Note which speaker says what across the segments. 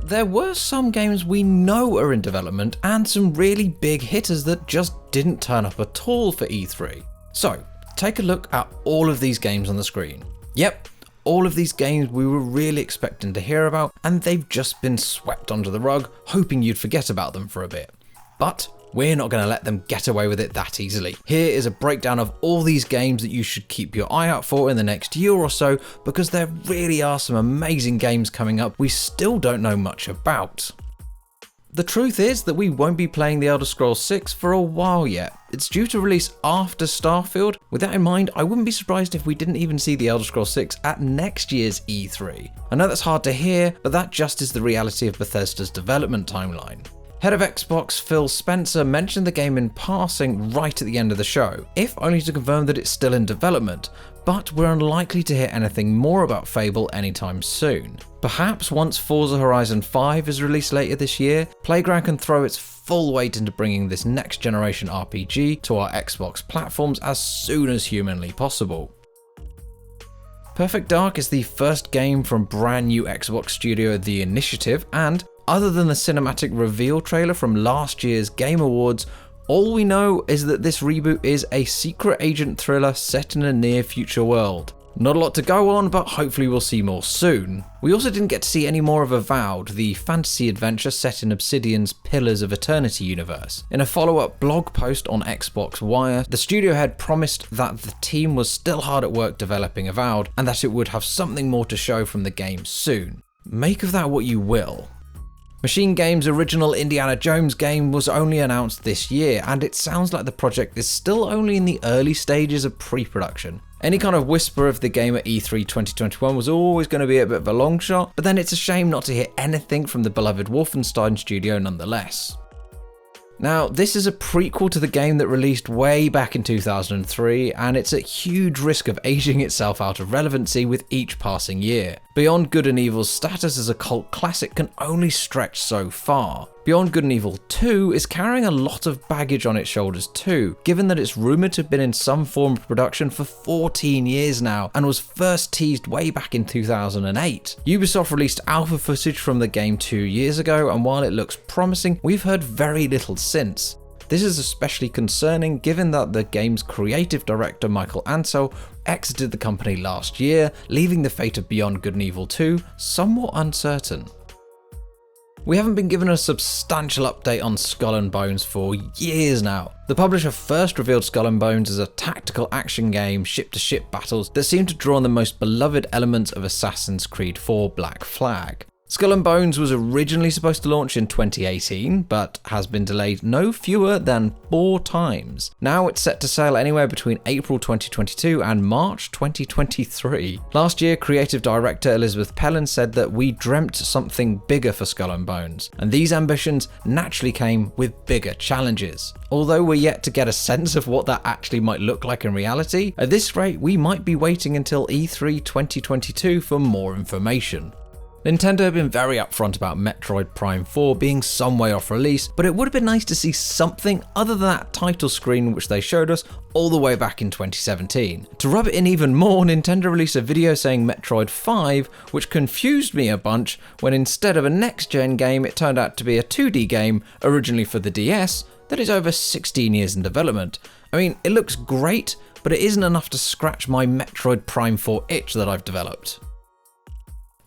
Speaker 1: But there were some games we know are in development and some really big hitters that just didn't turn up at all for E3. So, take a look at all of these games on the screen. Yep, all of these games we were really expecting to hear about, and they've just been swept under the rug, hoping you'd forget about them for a bit. But we're not going to let them get away with it that easily. Here is a breakdown of all these games that you should keep your eye out for in the next year or so, because there really are some amazing games coming up we still don't know much about. The truth is that we won't be playing The Elder Scrolls 6 for a while yet. It's due to release after Starfield. With that in mind, I wouldn't be surprised if we didn't even see The Elder Scrolls 6 at next year's E3. I know that's hard to hear, but that just is the reality of Bethesda's development timeline. Head of Xbox Phil Spencer mentioned the game in passing right at the end of the show, if only to confirm that it's still in development, but we're unlikely to hear anything more about Fable anytime soon. Perhaps once Forza Horizon 5 is released later this year, Playground can throw its full weight into bringing this next generation RPG to our Xbox platforms as soon as humanly possible. Perfect Dark is the first game from brand new Xbox studio The Initiative, and other than the cinematic reveal trailer from last year's Game Awards, all we know is that this reboot is a secret agent thriller set in a near future world. Not a lot to go on, but hopefully we'll see more soon. We also didn't get to see any more of Avowed, the fantasy adventure set in Obsidian's Pillars of Eternity universe. In a follow-up blog post on Xbox Wire, the studio had promised that the team was still hard at work developing Avowed, and that it would have something more to show from the game soon. Make of that what you will. Machine Games' original Indiana Jones game was only announced this year, and it sounds like the project is still only in the early stages of pre-production. Any kind of whisper of the game at E3 2021 was always going to be a bit of a long shot, but then it's a shame not to hear anything from the beloved Wolfenstein studio nonetheless. Now, this is a prequel to the game that released way back in 2003, and it's at huge risk of aging itself out of relevancy with each passing year. Beyond Good and Evil's status as a cult classic can only stretch so far. Beyond Good and Evil 2 is carrying a lot of baggage on its shoulders too, given that it's rumoured to have been in some form of production for 14 years now, and was first teased way back in 2008. Ubisoft released alpha footage from the game 2 years ago, and while it looks promising, we've heard very little since. This is especially concerning given that the game's creative director Michael Ansel exited the company last year, leaving the fate of Beyond Good and Evil 2 somewhat uncertain. We haven't been given a substantial update on Skull and Bones for years now. The publisher first revealed Skull and Bones as a tactical action game, ship-to-ship battles that seem to draw on the most beloved elements of Assassin's Creed 4 Black Flag. Skull and Bones was originally supposed to launch in 2018, but has been delayed no fewer than 4 times. Now it's set to sail anywhere between April 2022 and March 2023. Last year, creative director Elizabeth Pellin said that we dreamt something bigger for Skull and Bones, and these ambitions naturally came with bigger challenges. Although we're yet to get a sense of what that actually might look like in reality, at this rate we might be waiting until E3 2022 for more information. Nintendo have been very upfront about Metroid Prime 4 being some way off release, but it would have been nice to see something other than that title screen which they showed us all the way back in 2017. To rub it in even more, Nintendo released a video saying Metroid 5, which confused me a bunch when instead of a next-gen game it turned out to be a 2D game originally for the DS that is over 16 years in development. I mean, it looks great, but it isn't enough to scratch my Metroid Prime 4 itch that I've developed.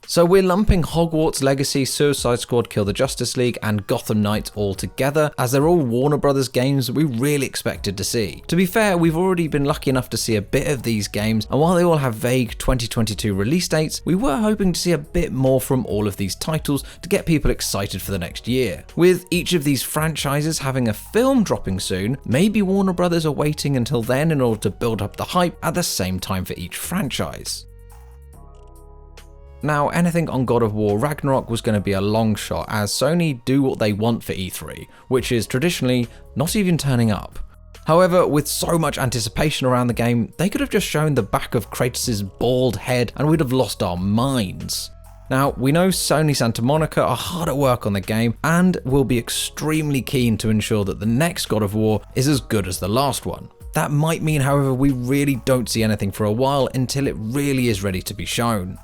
Speaker 1: So we're lumping Hogwarts Legacy, Suicide Squad Kill the Justice League and Gotham Knights all together, as they're all Warner Brothers games that we really expected to see. To be fair, we've already been lucky enough to see a bit of these games, and while they all have vague 2022 release dates, we were hoping to see a bit more from all of these titles to get people excited for the next year. With each of these franchises having a film dropping soon, maybe Warner Brothers are waiting until then in order to build up the hype at the same time for each franchise. Now, anything on God of War Ragnarok was going to be a long shot, as Sony do what they want for E3, which is traditionally not even turning up. However, with so much anticipation around the game, they could have just shown the back of Kratos' bald head and we'd have lost our minds. Now, we know Sony Santa Monica are hard at work on the game and will be extremely keen to ensure that the next God of War is as good as the last one. That might mean, however, we really don't see anything for a while until it really is ready to be shown.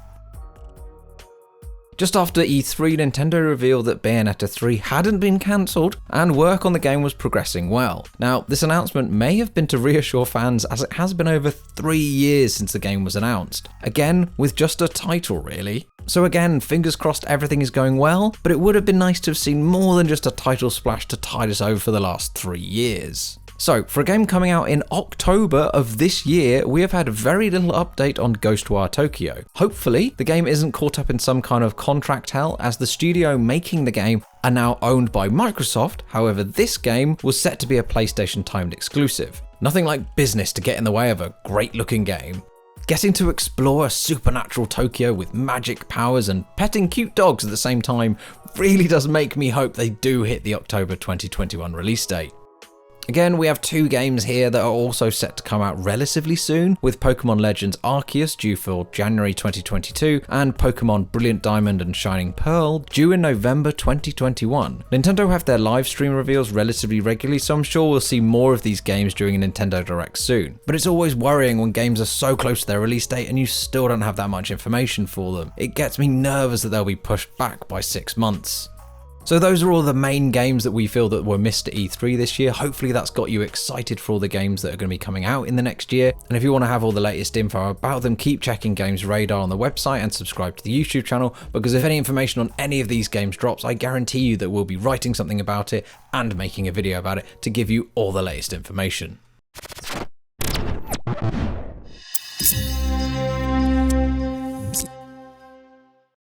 Speaker 1: Just after E3, Nintendo revealed that Bayonetta 3 hadn't been cancelled and work on the game was progressing well. Now, this announcement may have been to reassure fans as it has been over 3 years since the game was announced. Again, with just a title really. So again, fingers crossed everything is going well, but it would have been nice to have seen more than just a title splash to tide us over for the last 3 years. So, for a game coming out in October of this year, we have had very little update on Ghostwire Tokyo. Hopefully, the game isn't caught up in some kind of contract hell, as the studio making the game are now owned by Microsoft. However, this game was set to be a PlayStation timed exclusive. Nothing like business to get in the way of a great looking game. Getting to explore a supernatural Tokyo with magic powers and petting cute dogs at the same time really does make me hope they do hit the October 2021 release date. Again, we have 2 games here that are also set to come out relatively soon, with Pokémon Legends Arceus due for January 2022 and Pokémon Brilliant Diamond and Shining Pearl due in November 2021. Nintendo have their live stream reveals relatively regularly, so I'm sure we'll see more of these games during a Nintendo Direct soon. But it's always worrying when games are so close to their release date and you still don't have that much information for them. It gets me nervous that they'll be pushed back by 6 months. So those are all the main games that we feel that were missed at E3 this year. Hopefully that's got you excited for all the games that are going to be coming out in the next year. And if you want to have all the latest info about them, keep checking Games Radar on the website and subscribe to the YouTube channel, because if any information on any of these games drops, I guarantee you that we'll be writing something about it and making a video about it to give you all the latest information.